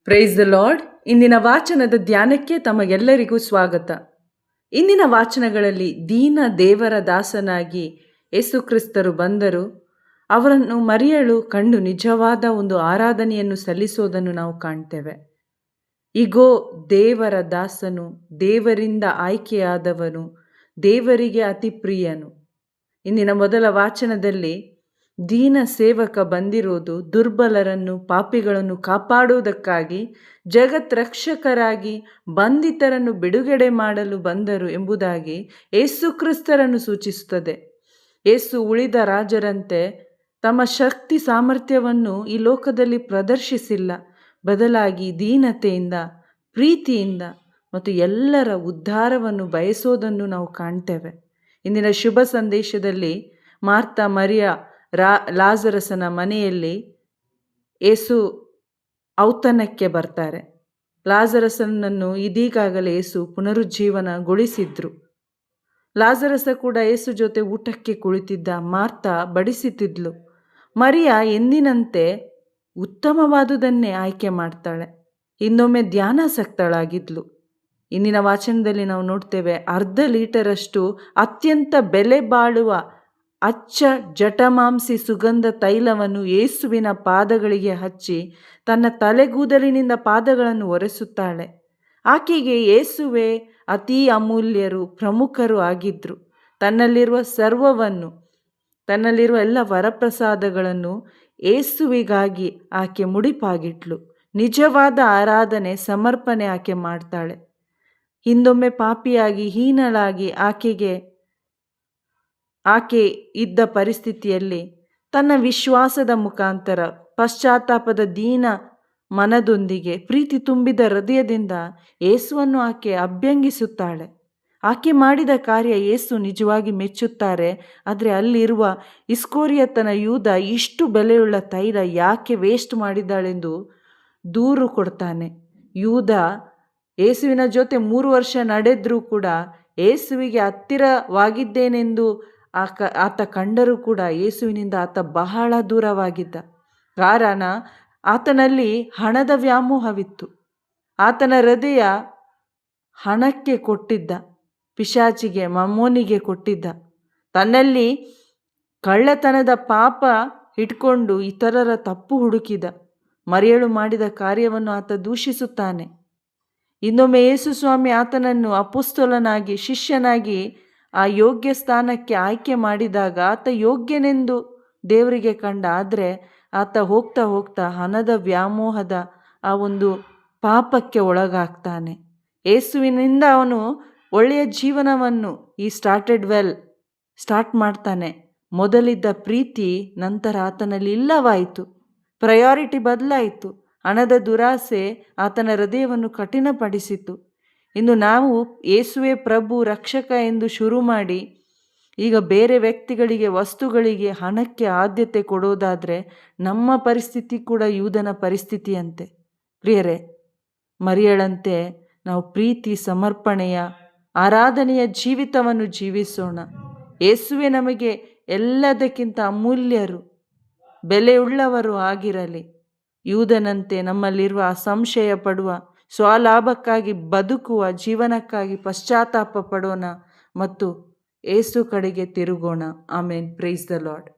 Price the lord. ಇಂದಿನ ವಾಚನದ ಧ್ಯಾನಕ್ಕೆ ತಮಗೆಲ್ಲರಿಗೂ ಸ್ವಾಗತ. ಇಂದಿನ ವಾಚನಗಳಲ್ಲಿ ದೀನ ದೇವರ ದಾಸನಾಗಿ ಯೇಸು ಕ್ರಿಸ್ತರು ಬಂದರು. ಅವರನ್ನು ಮರಿಯಳು ಕಂಡು ನಿಜವಾದ ಒಂದು ಆರಾಧನೆಯನ್ನು ಸಲ್ಲಿಸೋದನ್ನು ನಾವು ಕಾಣ್ತೇವೆ. ಇಗೋ ದೇವರ ದಾಸನು, ದೇವರಿಂದ ಆಯ್ಕೆಯಾದವನು, ದೇವರಿಗೆ ಅತಿ ಪ್ರಿಯನು. ಇಂದಿನ ಮೊದಲ ವಾಚನದಲ್ಲಿ ದೀನ ಸೇವಕ ಬಂದಿರೋದು ದುರ್ಬಲರನ್ನು, ಪಾಪಿಗಳನ್ನು ಕಾಪಾಡುವುದಕ್ಕಾಗಿ, ಜಗತ್ ರಕ್ಷಕರಾಗಿ ಬಂಧಿತರನ್ನು ಬಿಡುಗಡೆ ಮಾಡಲು ಬಂದರು ಎಂಬುದಾಗಿ ಯೇಸು ಕ್ರಿಸ್ತರನ್ನು ಸೂಚಿಸುತ್ತದೆ. ಯೇಸು ಉಳಿದ ರಾಜರಂತೆ ತಮ್ಮ ಶಕ್ತಿ ಸಾಮರ್ಥ್ಯವನ್ನು ಈ ಲೋಕದಲ್ಲಿ ಪ್ರದರ್ಶಿಸಿಲ್ಲ. ಬದಲಾಗಿ ದೀನತೆಯಿಂದ, ಪ್ರೀತಿಯಿಂದ ಮತ್ತು ಎಲ್ಲರ ಉದ್ಧಾರವನ್ನು ಬಯಸೋದನ್ನು ನಾವು ಕಾಣ್ತೇವೆ. ಇಂದಿನ ಶುಭ ಸಂದೇಶದಲ್ಲಿ ಮಾರ್ತಾ, ಮರಿಯ, ಲಾಜರಸನ ಮನೆಯಲ್ಲಿ ಯೇಸು ಔತಣಕ್ಕೆ ಬರ್ತಾರೆ. ಲಾಜರಸನನ್ನು ಇದೀಗಾಗಲೇ ಯೇಸು ಪುನರುಜ್ಜೀವನಗೊಳಿಸಿದ್ರು. ಲಾಜರಸ ಕೂಡ ಯೇಸು ಜೊತೆ ಊಟಕ್ಕೆ ಕುಳಿತಿದ್ದ. ಮಾರ್ತಾ ಬಡಿಸುತ್ತಿದ್ಲು. ಮರಿಯ ಎಂದಿನಂತೆ ಉತ್ತಮವಾದುದನ್ನೇ ಆಯ್ಕೆ ಮಾಡ್ತಾಳೆ. ಇನ್ನೊಮ್ಮೆ ಧ್ಯಾನಾಸಕ್ತಳಾಗಿದ್ಲು. ಇಂದಿನ ವಾಚನದಲ್ಲಿ ನಾವು ನೋಡ್ತೇವೆ, 1/2 ಲೀಟರಷ್ಟು ಅತ್ಯಂತ ಬೆಲೆ ಬಾಳುವ ಅಚ್ಚ ಜಟಮಾಂಸಿ ಸುಗಂಧ ತೈಲವನ್ನು ಯೇಸುವಿನ ಪಾದಗಳಿಗೆ ಹಚ್ಚಿ ತನ್ನ ತಲೆಗೂದಲಿನಿಂದ ಪಾದಗಳನ್ನು ಒರೆಸುತ್ತಾಳೆ. ಆಕೆಗೆ ಯೇಸುವೆ ಅತೀ ಅಮೂಲ್ಯರು, ಪ್ರಮುಖರು ಆಗಿದ್ರು. ತನ್ನಲ್ಲಿರುವ ಸರ್ವವನ್ನು, ತನ್ನಲ್ಲಿರುವ ಎಲ್ಲ ವರಪ್ರಸಾದಗಳನ್ನು ಯೇಸುವಿಗಾಗಿ ಆಕೆ ಮುಡಿಪಾಗಿಟ್ಲು. ನಿಜವಾದ ಆರಾಧನೆ, ಸಮರ್ಪಣೆ ಆಕೆ ಮಾಡ್ತಾಳೆ. ಹಿಂದೊಮ್ಮೆ ಪಾಪಿಯಾಗಿ, ಹೀನಳಾಗಿ ಆಕೆ ಇದ್ದ ಪರಿಸ್ಥಿತಿಯಲ್ಲಿ ತನ್ನ ವಿಶ್ವಾಸದ ಮುಖಾಂತರ, ಪಶ್ಚಾತ್ತಾಪದ ದೀನ ಮನದೊಂದಿಗೆ, ಪ್ರೀತಿ ತುಂಬಿದ ಹೃದಯದಿಂದ ಯೇಸುವನ್ನು ಆಕೆ ಅಭ್ಯಂಗಿಸುತ್ತಾಳೆ. ಆಕೆ ಮಾಡಿದ ಕಾರ್ಯ ಯೇಸು ನಿಜವಾಗಿ ಮೆಚ್ಚುತ್ತಾರೆ. ಆದರೆ ಅಲ್ಲಿರುವ ಇಸ್ಕೋರಿಯತನ ಯೂದ ಇಷ್ಟು ಬೆಲೆಯುಳ್ಳ ತೈಲ ಯಾಕೆ ವೇಸ್ಟ್ ಮಾಡಿದ್ದಾಳೆಂದು ದೂರು ಕೊಡ್ತಾನೆ. ಯೂದ ಯೇಸುವಿನ ಜೊತೆ 3 ವರ್ಷ ನಡೆದ್ರೂ ಕೂಡ ಯೇಸುವಿಗೆ ಹತ್ತಿರವಾಗಿದ್ದೇನೆಂದು ಆತ ಕಂಡರೂ ಕೂಡ ಯೇಸುವಿನಿಂದ ಆತ ಬಹಳ ದೂರವಾಗಿದ್ದ. ಕಾರಣ ಆತನಲ್ಲಿ ಹಣದ ವ್ಯಾಮೋಹವಿತ್ತು. ಆತನ ಹೃದಯ ಹಣಕ್ಕೆ ಕೊಟ್ಟಿದ್ದ, ಪಿಶಾಚಿಗೆ, ಮಮ್ಮೋನಿಗೆ ಕೊಟ್ಟಿದ್ದ. ತನ್ನಲ್ಲಿ ಕಳ್ಳತನದ ಪಾಪ ಇಟ್ಕೊಂಡು ಇತರರ ತಪ್ಪು ಹುಡುಕಿದ. ಮರಿಯಳು ಮಾಡಿದ ಕಾರ್ಯವನ್ನು ಆತ ದೂಷಿಸುತ್ತಾನೆ. ಇನ್ನೊಮ್ಮೆ ಯೇಸು ಸ್ವಾಮಿ ಆತನನ್ನು ಅಪೊಸ್ತಲನಾಗಿ, ಶಿಷ್ಯನಾಗಿ ಆ ಯೋಗ್ಯ ಸ್ಥಾನಕ್ಕೆ ಆಯ್ಕೆ ಮಾಡಿದಾಗ ಆತ ಯೋಗ್ಯನೆಂದು ದೇವರಿಗೆ ಕಂಡ. ಆದರೆ ಆತ ಹೋಗ್ತಾ ಹೋಗ್ತಾ ಹಣದ ವ್ಯಾಮೋಹದ ಆ ಒಂದು ಪಾಪಕ್ಕೆ ಒಳಗಾಗ್ತಾನೆ. ಯೇಸುವಿನಿಂದ ಅವನು ಒಳ್ಳೆಯ ಜೀವನವನ್ನು ಸ್ಟಾರ್ಟ್ ಮಾಡ್ತಾನೆ. ಮೊದಲಿದ್ದ ಪ್ರೀತಿ ನಂತರ ಆತನಲ್ಲಿ ಇಲ್ಲವಾಯಿತು. ಪ್ರಯಾರಿಟಿ ಬದಲಾಯಿತು. ಹಣದ ದುರಾಸೆ ಆತನ ಹೃದಯವನ್ನು ಕಠಿಣಪಡಿಸಿತು. ಇಂದು ನಾವು ಯೇಸುವೆ ಪ್ರಭು, ರಕ್ಷಕ ಎಂದು ಶುರು ಮಾಡಿ ಈಗ ಬೇರೆ ವ್ಯಕ್ತಿಗಳಿಗೆ, ವಸ್ತುಗಳಿಗೆ, ಹಣಕ್ಕೆ ಆದ್ಯತೆ ಕೊಡೋದಾದರೆ ನಮ್ಮ ಪರಿಸ್ಥಿತಿ ಕೂಡ ಯೂದನ ಪರಿಸ್ಥಿತಿಯಂತೆ. ಪ್ರಿಯರೇ, ಮರಿಯಳಂತೆ ನಾವು ಪ್ರೀತಿ, ಸಮರ್ಪಣೆಯ, ಆರಾಧನೆಯ ಜೀವಿತವನ್ನು ಜೀವಿಸೋಣ. ಯೇಸುವೆ ನಮಗೆ ಎಲ್ಲದಕ್ಕಿಂತ ಅಮೂಲ್ಯರು, ಬೆಲೆಯುಳ್ಳವರು ಆಗಿರಲಿ. ಯೂದನಂತೆ ನಮ್ಮಲ್ಲಿರುವ ಸಂಶಯ ಪಡುವ, ಸ್ವಲಾಭಕ್ಕಾಗಿ ಬದುಕುವ ಜೀವನಕ್ಕಾಗಿ ಪಶ್ಚಾತ್ತಾಪ ಪಡೋಣ ಮತ್ತು ಯೇಸು ಕಡೆಗೆ ತಿರುಗೋಣ. ಆಮೇನ್. Praise the lord.